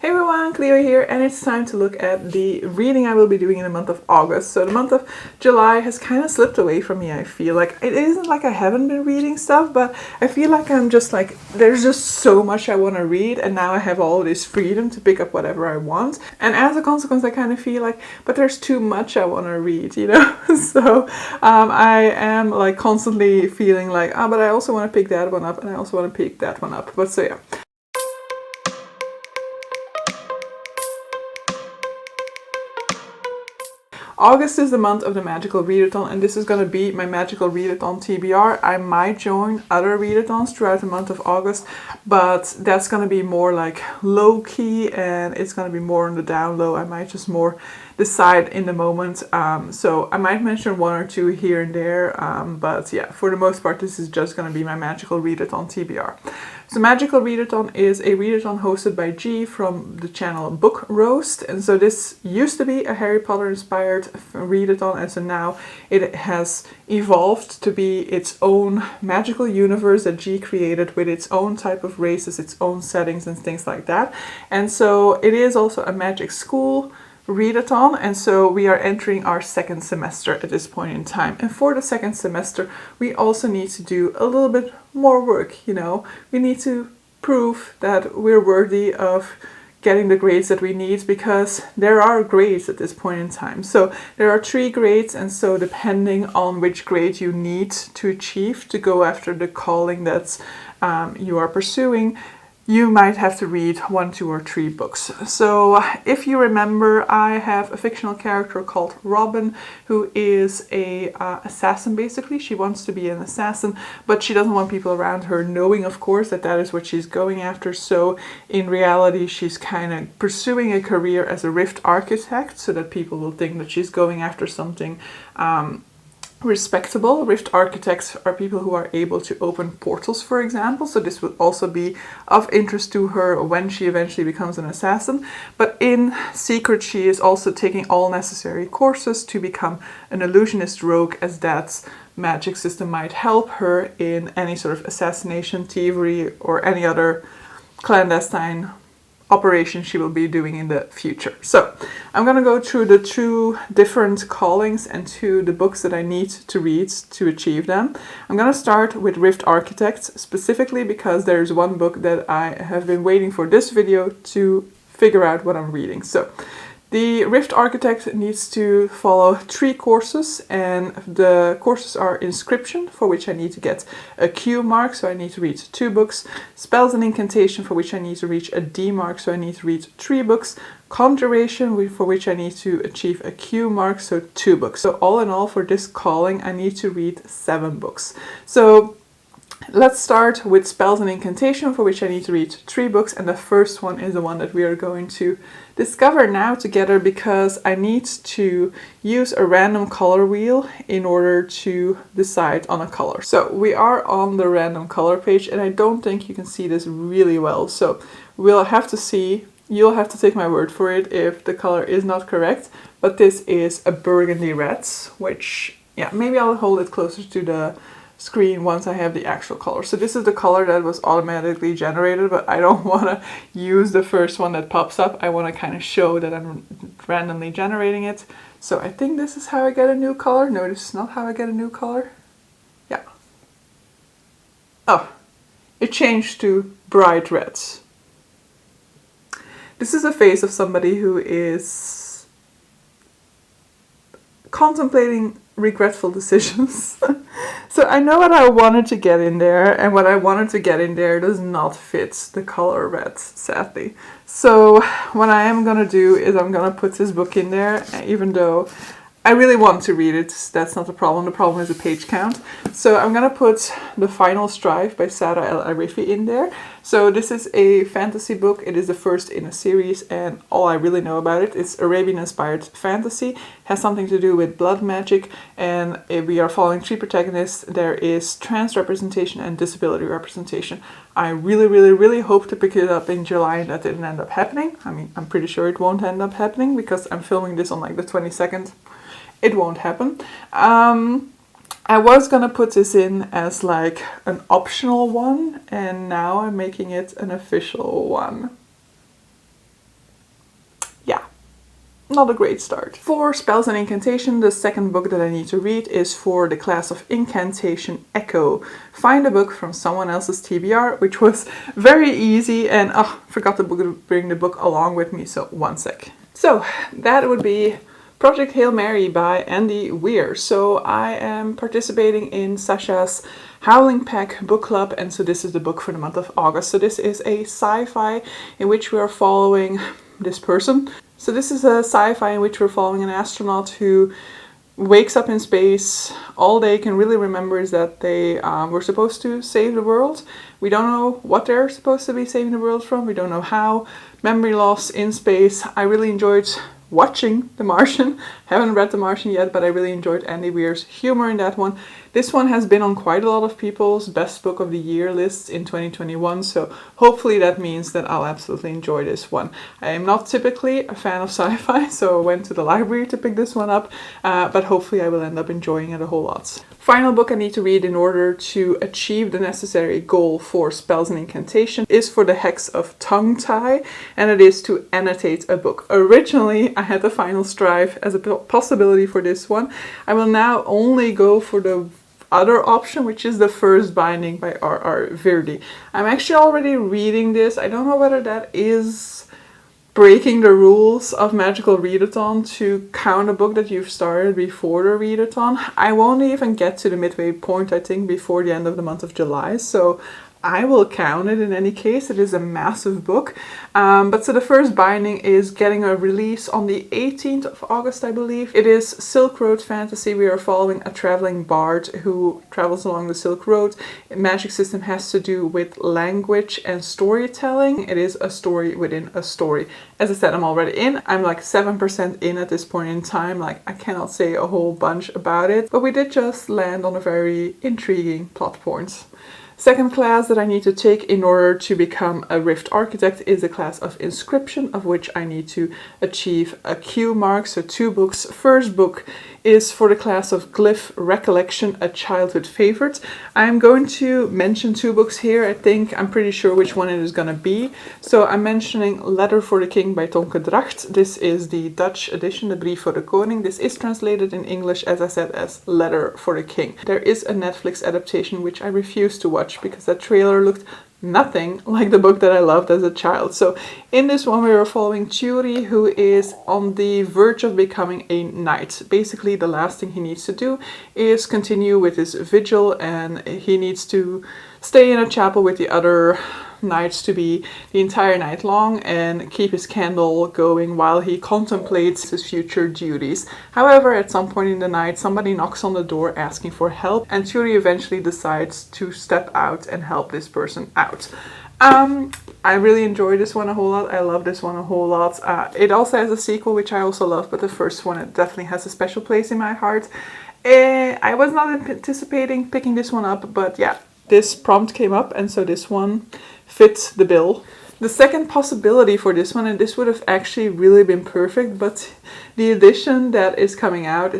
Hey everyone, Cleo here, and it's time to look at the reading I will be doing in the month of August. So the month of July has kind of slipped away from me, I feel like. It isn't like I haven't been reading stuff, but I feel like I'm just like, there's just so much I want to read, and now I have all this freedom to pick up whatever I want. And as a consequence, I kind of feel like, but there's too much I want to read, you know? So I am like constantly feeling like, but I also want to pick that one up, and I also want to pick that one up. But so yeah. August is the month of the Magical Readathon, and this is going to be my Magical Readathon TBR. I might join other readathons throughout the month of August, but that's going to be more like low-key, and it's going to be more on the down low. I might just more decide in the moment. So I might mention one or two here and there, but yeah, for the most part, this is just going to be my Magical Readathon TBR. So Magical Readathon is a readathon hosted by G from the channel Book Roast, and so this used to be a Harry Potter inspired readathon, and so now it has evolved to be its own magical universe that G created with its own type of races, its own settings and things like that. And so it is also a magic school readathon, and so we are entering our second semester at this point in time. And for the second semester, we also need to do a little bit more work, you know. We need to prove that we're worthy of getting the grades that we need, because there are grades at this point in time. So there are 3 grades, and so depending on which grade you need to achieve to go after the calling that you are pursuing, you might have to read 1, 2, or 3 books. So if you remember, I have a fictional character called Robin, who is a assassin basically. She wants to be an assassin, but she doesn't want people around her knowing, of course, that that is what she's going after. So in reality, she's kind of pursuing a career as a rift architect, so that people will think that she's going after something respectable. Rift architects are people who are able to open portals, for example, so this would also be of interest to her when she eventually becomes an assassin. But in secret, she is also taking all necessary courses to become an Illusionist Rogue, as that magic system might help her in any sort of assassination, thievery, or any other clandestine operation she will be doing in the future. So I'm going to go through the 2 different callings and the books that I need to read to achieve them. I'm going to start with Rift Architects, specifically because there's one book that I have been waiting for this video to figure out what I'm reading. So the Rift Architect needs to follow 3 courses, and the courses are Inscription, for which I need to get a Q mark, so I need to read 2 books. Spells and Incantation, for which I need to reach a D mark, so I need to read 3 books. Conjuration, for which I need to achieve a Q mark, so 2 books. So all in all, for this calling, I need to read 7 books. So let's start with Spells and Incantation, for which I need to read 3 books, and the first one is the one that we are going to discover now together, because I need to use a random color wheel in order to decide on a color. So we are on the random color page, and I don't think you can see this really well, so we'll have to see. You'll have to take my word for it if the color is not correct, but this is a burgundy red, which, yeah, maybe I'll hold it closer to the screen once I have the actual color. So this is the color that was automatically generated, but I don't want to use the first one that pops up. I want to kind of show that I'm randomly generating it. So I think this is how I get a new color. No, this is not how I get a new color. Yeah. Oh, it changed to bright reds. This is a face of somebody who is contemplating regretful decisions. So I know what I wanted to get in there, and what I wanted to get in there does not fit the color red, sadly. So what I am gonna do is I'm gonna put this book in there, even though I really want to read it. That's not the problem. The problem is the page count. So I'm gonna put The Final Strife by Sarah El Arifi in there. So this is a fantasy book. It is the first in a series, and all I really know about it is Arabian-inspired fantasy. It has something to do with blood magic, and we are following 3 protagonists. There is trans representation and disability representation. I really hope to pick it up in July, and that didn't end up happening. I mean, I'm pretty sure it won't end up happening, because I'm filming this on like the 22nd. It won't happen. I was gonna put this in as like an optional one, and now I'm making it an official one. not a great start. For Spells and Incantation, the second book that I need to read is for the class of Incantation Echo. Find a book from someone else's TBR, which was very easy, and forgot to bring the book along with me, so one sec. So that would be Project Hail Mary by Andy Weir. So I am participating in Sasha's Howling Pack book club, and so this is the book for the month of August. So this is a sci-fi in which we are following this person. So this is a sci-fi in which we're following an astronaut who wakes up in space. All they can really remember is that they were supposed to save the world. We don't know what they're supposed to be saving the world from. We don't know how. Memory loss in space. I really enjoyed watching The Martian. Haven't read The Martian yet, but I really enjoyed Andy Weir's humor in that one. This one has been on quite a lot of people's best book of the year lists in 2021, so hopefully that means that I'll absolutely enjoy this one. I am not typically a fan of sci-fi, so I went to the library to pick this one up, but hopefully I will end up enjoying it a whole lot. Final book I need to read in order to achieve the necessary goal for Spells and Incantation is for the Hex of Tongue Tie, and it is to annotate a book. Originally I had the Final Strive as a possibility for this one. I will now only go for the other option, which is the first binding by R.R. Virdi. I'm actually already reading this. I don't know whether that is breaking the rules of Magical Readathon to count a book that you've started before the readathon. I won't even get to the midway point, I think, before the end of the month of July, so I will count it in any case. It is a massive book. But so the first binding is getting a release on the 18th of August, I believe. It is Silk Road fantasy. We are following a traveling bard who travels along the Silk Road. Magic system has to do with language and storytelling. It is a story within a story. As I said, I'm already in. I'm like 7% in at this point in time. Like, I cannot say a whole bunch about it. But we did just land on a very intriguing plot point. Second class that I need to take in order to become a Rift Architect is a class of Inscription, of which I need to achieve a Q mark, so 2 books. First book is for the class of Glyph Recollection, a childhood favorite. I'm going to mention 2 books here. I'm pretty sure which one it is going to be. So I'm mentioning Letter for the King by Tonke Dracht. This is the Dutch edition, the Brief voor de Koning. This is translated in English, as I said, as Letter for the King. There is a Netflix adaptation which I refuse to watch because that trailer looked nothing like the book that I loved as a child. So in this one we are following Turi, who is on the verge of becoming a knight. Basically the last thing he needs to do is continue with his vigil, and he needs to stay in a chapel with the other knights to be the entire night long and keep his candle going while he contemplates his future duties. However, at some point in the night, somebody knocks on the door asking for help, and Turi eventually decides to step out and help this person out. I really enjoy this one a whole lot. I love this one a whole lot. It also has a sequel, which I also love, but the first one, it definitely has a special place in my heart. I was not anticipating picking this one up, but yeah, this prompt came up, and so this one fits the bill. The second possibility for this one, and this would have actually really been perfect, but the edition that is coming out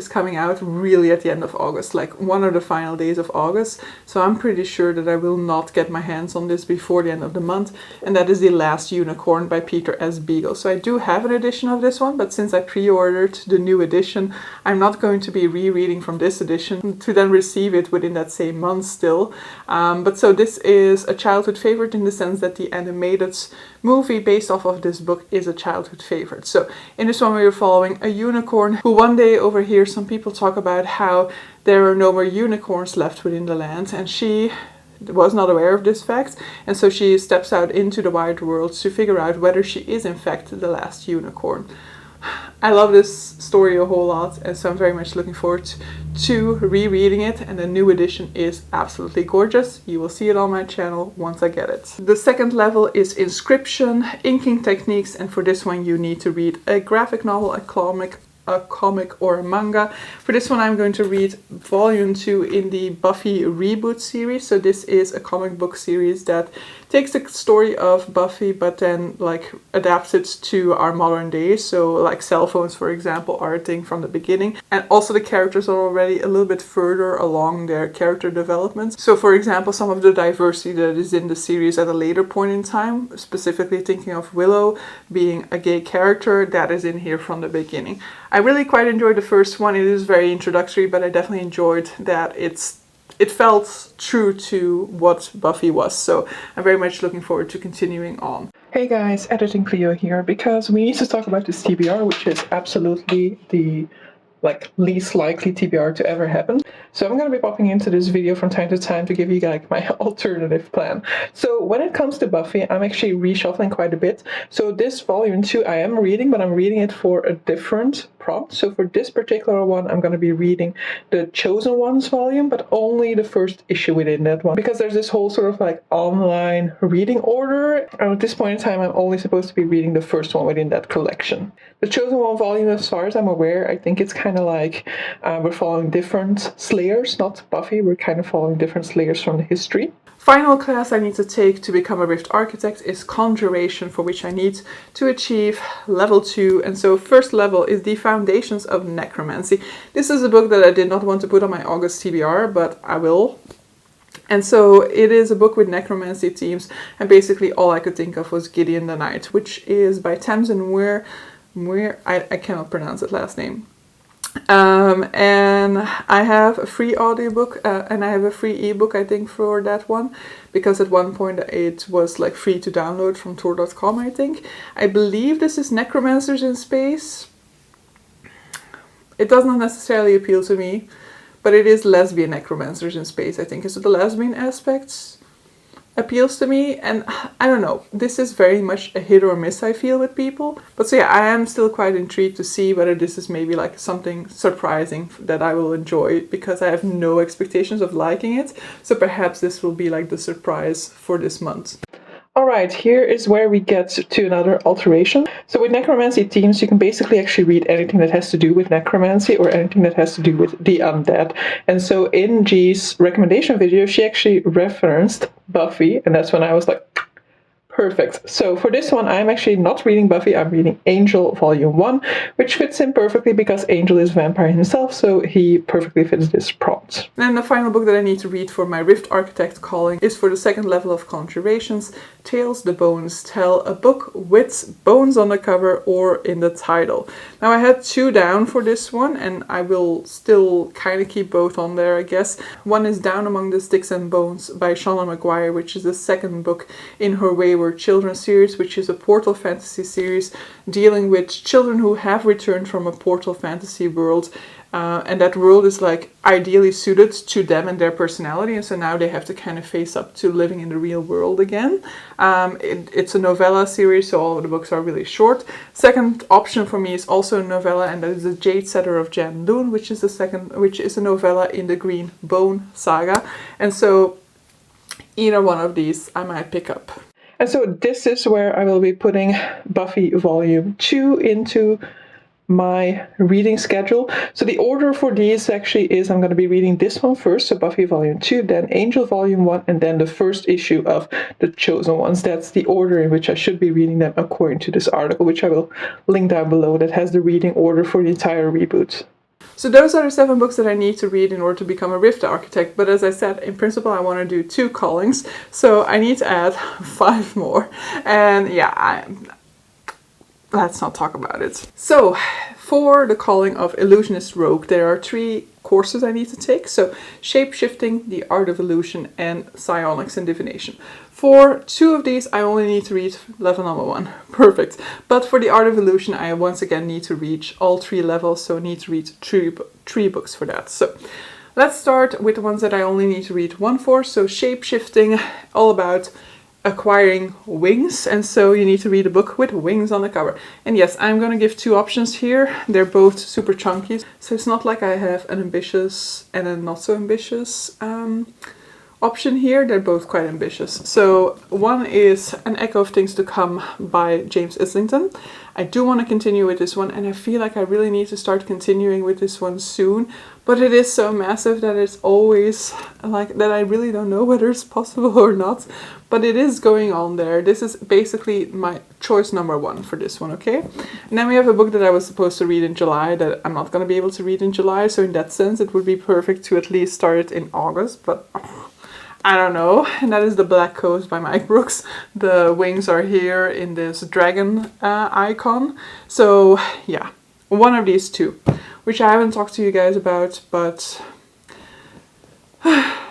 really at the end of August, like one of the final days of August. So I'm pretty sure that I will not get my hands on this before the end of the month, and that is The Last Unicorn by Peter S. Beagle. So I do have an edition of this one, but since I pre-ordered the new edition, I'm not going to be rereading from this edition to then receive it within that same month still. But so this is a childhood favorite in the sense that the animated movie based off of this book is a childhood favorite. So in this one we are following a unicorn who one day overhears some people talk about how there are no more unicorns left within the land, and she was not aware of this fact, and so she steps out into the wide world to figure out whether she is in fact the last unicorn. I love this story a whole lot, and so I'm very much looking forward to rereading it, and the new edition is absolutely gorgeous. You will see it on my channel once I get it. The second level is Inscription, inking techniques, and for this one you need to read a graphic novel, a comic or a manga. For this one I'm going to read volume 2 in the Buffy reboot series. So this is a comic book series that takes the story of Buffy but then like adapts it to our modern day. So like cell phones, for example, are a thing from the beginning. And also the characters are already a little bit further along their character development. So for example, some of the diversity that is in the series at a later point in time, specifically thinking of Willow being a gay character, that is in here from the beginning. I really quite enjoyed the first one. It is very introductory, but I definitely enjoyed that it felt true to what Buffy was. So I'm very much looking forward to continuing on. Hey guys, Editing Cleo here, because we need to talk about this TBR, which is absolutely the least likely TBR to ever happen. So I'm going to be popping into this video from time to time to give you like my alternative plan. So when it comes to Buffy, I'm actually reshuffling quite a bit. So this volume 2 I am reading, but I'm reading it for a different prompt. So for this particular one, I'm going to be reading the Chosen Ones volume, but only the first issue within that one, because there's this whole sort of like online reading order. And at this point in time, I'm only supposed to be reading the first one within that collection. The Chosen One volume, as far as I'm aware, I think it's kind of like we're following different slayers, not Buffy, we're kind of following different slayers from the history. Final class I need to take to become a Rift Architect is Conjuration, for which I need to achieve level 2. And so first level is the Foundations of Necromancy. This is a book that I did not want to put on my August TBR, but I will. And so it is a book with necromancy themes, and basically all I could think of was Gideon the Knight, which is by Tamsin Muir. I cannot pronounce that last name. And I have a free audiobook and I have a free ebook, I think, for that one, because at one point it was like free to download from Tor.com, I think. I believe this is Necromancers in Space. It does not necessarily appeal to me, but it is lesbian necromancers in space, I think. So the lesbian aspects appeals to me, and I don't know, this is very much a hit or miss, I feel, with people. But so yeah, I am still quite intrigued to see whether this is maybe like something surprising that I will enjoy, because I have no expectations of liking it. So perhaps this will be like the surprise for this month. Alright, here is where we get to another alteration. So with necromancy themes, you can basically actually read anything that has to do with necromancy or anything that has to do with the undead. And so in G's recommendation video, she actually referenced Buffy, and that's when I was like, perfect. So for this one, I'm actually not reading Buffy, I'm reading Angel Volume 1, which fits in perfectly because Angel is a vampire himself, so he perfectly fits this prompt. And the final book that I need to read for my Rift Architect calling is for the second level of Conjurations, Tales the Bones Tell, a book with bones on the cover or in the title. Now I had 2 down for this one, and I will still kind of keep both on there, I guess. One is Down Among the Sticks and Bones by Shauna Maguire, which is the second book in her Wayward Children series, which is a portal fantasy series dealing with children who have returned from a portal fantasy world, and that world is like ideally suited to them and their personality, and so now they have to kind of face up to living in the real world again. It's a novella series, so all of the books are really short. Second option for me is also a novella, and that is The Jade Setter of Jan Loon, which is a novella in the Green Bone saga, and so either one of these I might pick up. And so this is where I will be putting Buffy Volume 2 into my reading schedule. So the order for these actually is I'm going to be reading this one first, so Buffy Volume 2, then Angel Volume 1, and then the first issue of The Chosen Ones. That's the order in which I should be reading them according to this article, which I will link down below, that has the reading order for the entire reboot. So those are the 7 books that I need to read in order to become a Rift Architect, but as I said, in principle I want to do 2 callings, so I need to add 5 more, and yeah, let's not talk about it. So for the calling of Illusionist Rogue, there are 3 courses I need to take, so Shape-Shifting, The Art of Illusion, and Psionics and Divination. For 2 of these, I only need to read level number 1. Perfect. But for the Art of Illusion, I once again need to reach all 3 levels, so I need to read 3 books for that. So let's start with the ones that I only need to read 1 for. So Shape-Shifting, all about acquiring wings, and so you need to read a book with wings on the cover. And yes, I'm going to give 2 options here. They're both super chunky, so it's not like I have an ambitious and a not so ambitious option here. They're both quite ambitious. So one is An Echo of Things to Come by James Islington. I do want to continue with this one, and I feel like I really need to start continuing with this one soon, but it is so massive that it's always like that I really don't know whether it's possible or not, but it is going on there. This is basically my choice number one for this one, okay? And then we have a book that I was supposed to read in July that I'm not going to be able to read in July, so in that sense it would be perfect to at least start it in August, but I don't know, and that is The Black Coast by Mike Brooks. The wings are here in this dragon icon. So yeah, one of these two, which I haven't talked to you guys about, but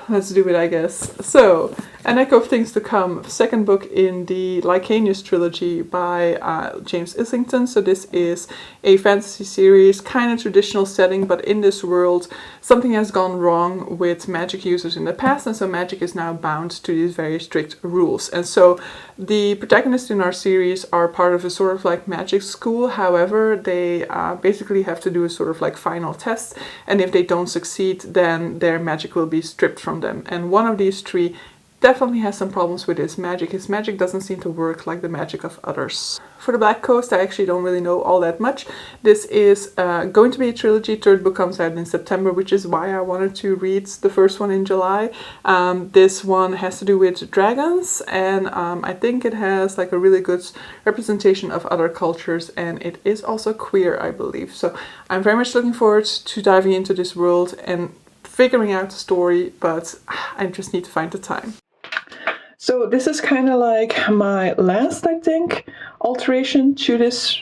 let's do it, I guess. So, An Echo of Things to Come, second book in the Lycanius trilogy by James Islington. So this is a fantasy series, kind of traditional setting, but in this world, something has gone wrong with magic users in the past, and so magic is now bound to these very strict rules. And so the protagonists in our series are part of a sort of like magic school. However, they basically have to do a sort of like final test, and if they don't succeed, then their magic will be stripped from them. And one of these three definitely has some problems with his magic. His magic doesn't seem to work like the magic of others. For The Black Coast, I actually don't really know all that much. This is going to be a trilogy. Third book comes out in September, which is why I wanted to read the first one in July. This one has to do with dragons, and I think it has like a really good representation of other cultures, and it is also queer, I believe. So I'm very much looking forward to diving into this world and figuring out the story, but I just need to find the time. So this is kind of like my last, I think, alteration to this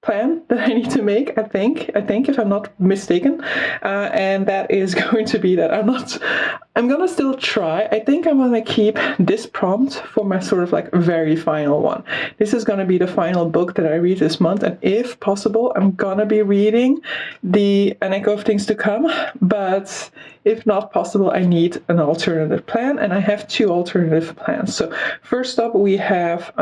plan that I need to make, I think, if I'm not mistaken, and that is going to be that I'm gonna still try. I think I'm gonna keep this prompt for my sort of like very final one. This is gonna be the final book that I read this month, and if possible, I'm gonna be reading An Echo of Things to Come, but if not possible, I need an alternative plan, and I have two alternative plans. So first up, we have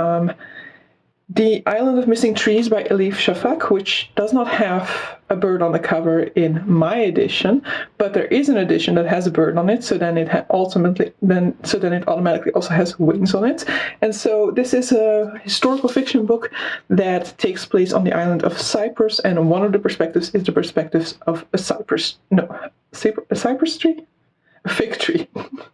The Island of Missing Trees by Elif Shafak, which does not have a bird on the cover in my edition, but there is an edition that has a bird on it, so then it automatically also has wings on it. And so this is a historical fiction book that takes place on the island of Cyprus, and one of the perspectives is the perspectives of a cypress tree? A fig tree.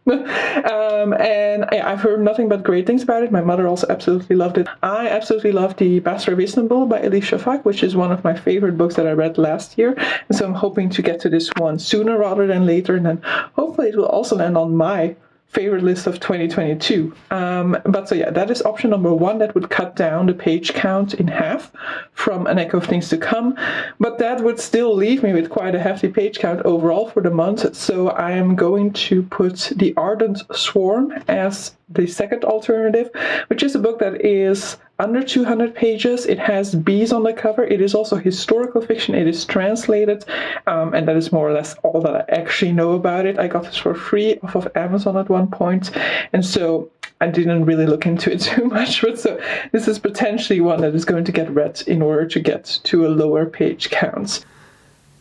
And I've heard nothing but great things about it. My mother also absolutely loved it. I absolutely love The Bastard of Istanbul by Elif Shafak, which is one of my favorite books that I read last year. And so I'm hoping to get to this one sooner rather than later, and then hopefully it will also land on my favorite list of 2022. But so yeah, that is option number one. That would cut down the page count in half from An Echo of Things to Come, but that would still leave me with quite a hefty page count overall for the month. So I am going to put The Ardent Swarm as the second alternative, which is a book that is under 200 pages. It has bees on the cover. It is also historical fiction. It is translated, and that is more or less all that I actually know about it. I got this for free off of Amazon at one point, and so I didn't really look into it too much, but so this is potentially one that is going to get read in order to get to a lower page count.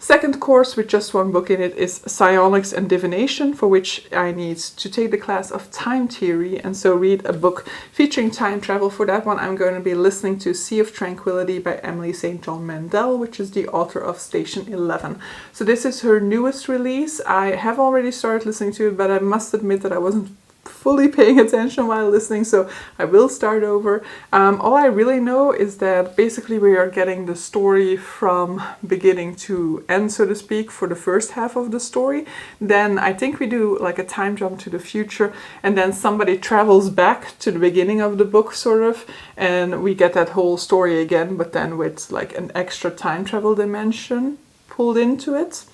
Second course with just one book in it is Psionics and Divination, for which I need to take the class of Time Theory, and so read a book featuring time travel. For that one, I'm going to be listening to Sea of Tranquility by Emily St. John Mandel, which is the author of Station 11. So this is her newest release. I have already started listening to it, but I must admit that I wasn't fully paying attention while listening, so I will start over. All I really know is that basically we are getting the story from beginning to end, so to speak, for the first half of the story. Then I think we do like a time jump to the future, and then somebody travels back to the beginning of the book, sort of, and we get that whole story again, but then with like an extra time travel dimension pulled into it.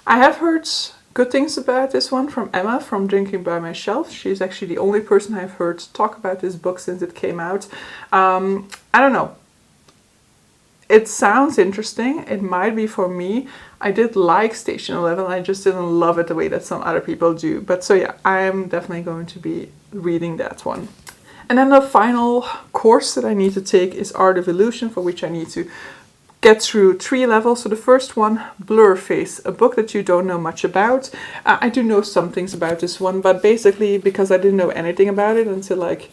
I have heard good things about this one from Emma from Drinking by My Shelf. She's actually the only person I've heard talk about this book since it came out. I don't know. It sounds interesting. It might be for me. I did like Station 11. I just didn't love it the way that some other people do. But so yeah, I am definitely going to be reading that one. And then the final course that I need to take is Art of Illusion, for which I need to get through 3 levels. So the first one, Blurface, a book that you don't know much about. I do know some things about this one, but basically because I didn't know anything about it until like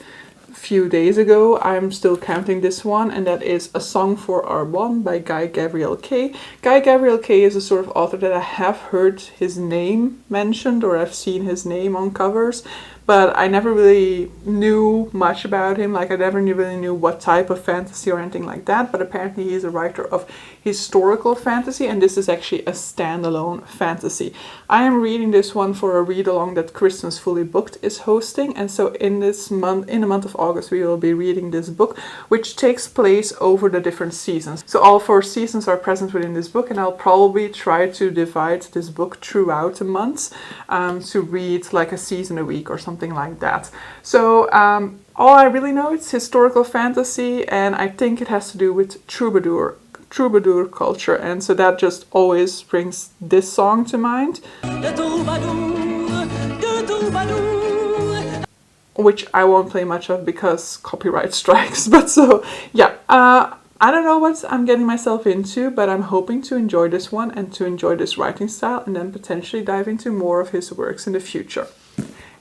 a few days ago, I'm still counting this one, and that is A Song for R1 by Guy Gabriel Kay. Guy Gabriel Kay is a sort of author that I have heard his name mentioned, or I've seen his name on covers, but I never really knew much about him. Like I never really knew what type of fantasy or anything like that, but apparently he's a writer of historical fantasy, and this is actually a standalone fantasy. I am reading this one for a read-along that Christmas Fully Booked is hosting, and so in the month of August, we will be reading this book, which takes place over the different seasons. So all 4 seasons are present within this book, and I'll probably try to divide this book throughout the months to read like a season a week or something like that. So all I really know is historical fantasy, and I think it has to do with troubadour culture, and so that just always brings this song to mind, which I won't play much of because copyright strikes. But so yeah, I don't know what I'm getting myself into, but I'm hoping to enjoy this one and to enjoy this writing style, and then potentially dive into more of his works in the future,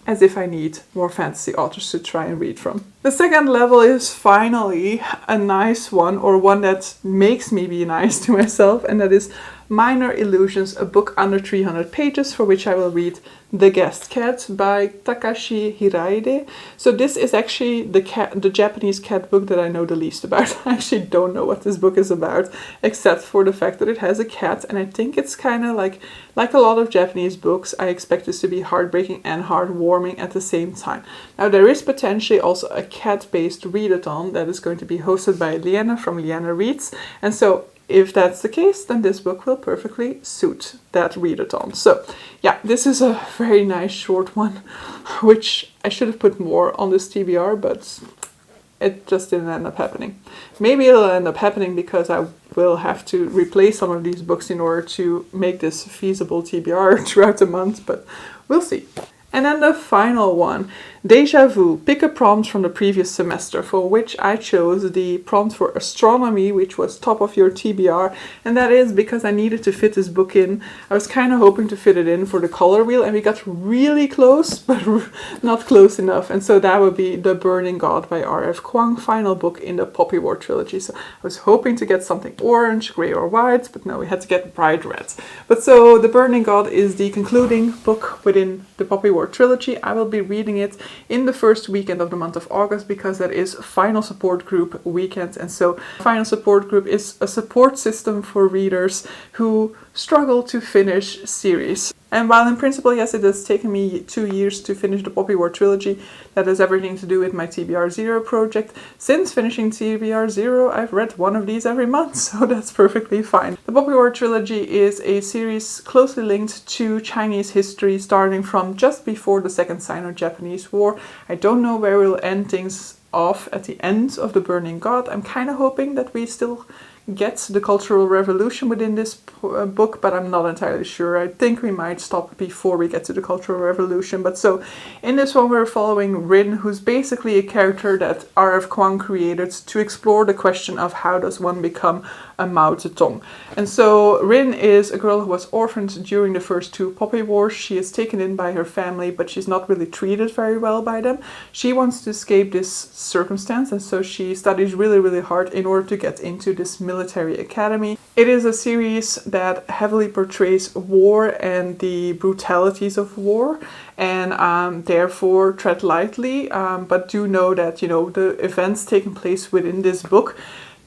as if I need more fantasy authors to try and read from. The second level is finally a nice one, or one that makes me be nice to myself, and that is Minor Illusions, a book under 300 pages, for which I will read The Guest Cat by Takashi Hiraide. So this is actually the Japanese cat book that I know the least about. I actually don't know what this book is about, except for the fact that it has a cat, and I think it's kind of like a lot of Japanese books, I expect this to be heartbreaking and heartwarming at the same time. Now there is potentially also a cat-based readathon that is going to be hosted by Liana from Liana Reads, and so if that's the case, then this book will perfectly suit that readathon. So yeah, this is a very nice short one, which I should have put more on this TBR, but it just didn't end up happening. Maybe it'll end up happening because I will have to replace some of these books in order to make this feasible TBR throughout the month, but we'll see. And then the final one, Deja Vu, pick a prompt from the previous semester, for which I chose the prompt for astronomy, which was top of your TBR, and that is because I needed to fit this book in. I was kind of hoping to fit it in for the color wheel, and we got really close, but not close enough, and so that would be The Burning God by R.F. Kuang, final book in the Poppy War trilogy. So I was hoping to get something orange, grey or white, but no, we had to get bright reds. But so The Burning God is the concluding book within the Poppy War trilogy. I will be reading it in the first weekend of the month of August, because that is final support group weekend, and so final support group is a support system for readers who struggle to finish series. And while in principle, yes, it has taken me 2 years to finish the Poppy War trilogy, that has everything to do with my TBR 0 project. Since finishing TBR 0, I've read one of these every month, so that's perfectly fine. The Poppy War trilogy is a series closely linked to Chinese history, starting from just before the Second Sino-Japanese War. I don't know where we'll end things off at the end of The Burning God. I'm kind of hoping that we still get the Cultural Revolution within this book, but I'm not entirely sure. I think we might stop before we get to the Cultural Revolution. But so in this one we're following Rin, who's basically a character that R.F. Kuang created to explore the question of how does one become a Mao Zedong. And so Rin is a girl who was orphaned during the first 2 Poppy Wars. She is taken in by her family, but she's not really treated very well by them. She wants to escape this circumstance, and so she studies really, really hard in order to get into this military academy. It is a series that heavily portrays war and the brutalities of war, and therefore tread lightly, but do know that, you know, the events taking place within this book,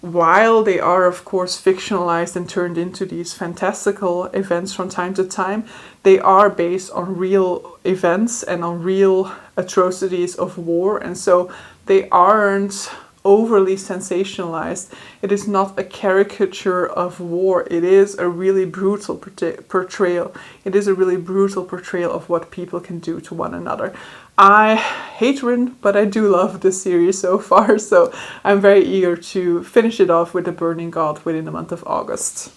while they are of course fictionalized and turned into these fantastical events from time to time, they are based on real events and on real atrocities of war, and so they aren't overly sensationalized. It is not a caricature of war. It is a really brutal portrayal. It is a really brutal portrayal of what people can do to one another. I hate Rin, but I do love this series so far, so I'm very eager to finish it off with The Burning God within the month of August.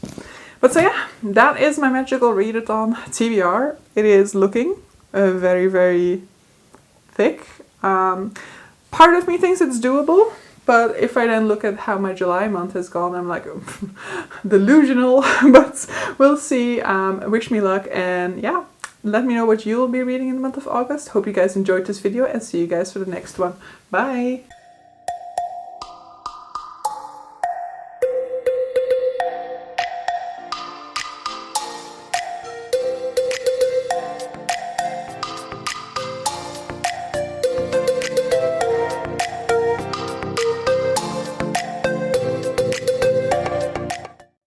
But so yeah, that is my Magical Readathon TBR. It is looking very, very thick. Part of me thinks it's doable. But if I then look at how my July month has gone, I'm like, delusional, but we'll see. Wish me luck, and yeah, let me know what you will be reading in the month of August. Hope you guys enjoyed this video, and see you guys for the next one. Bye!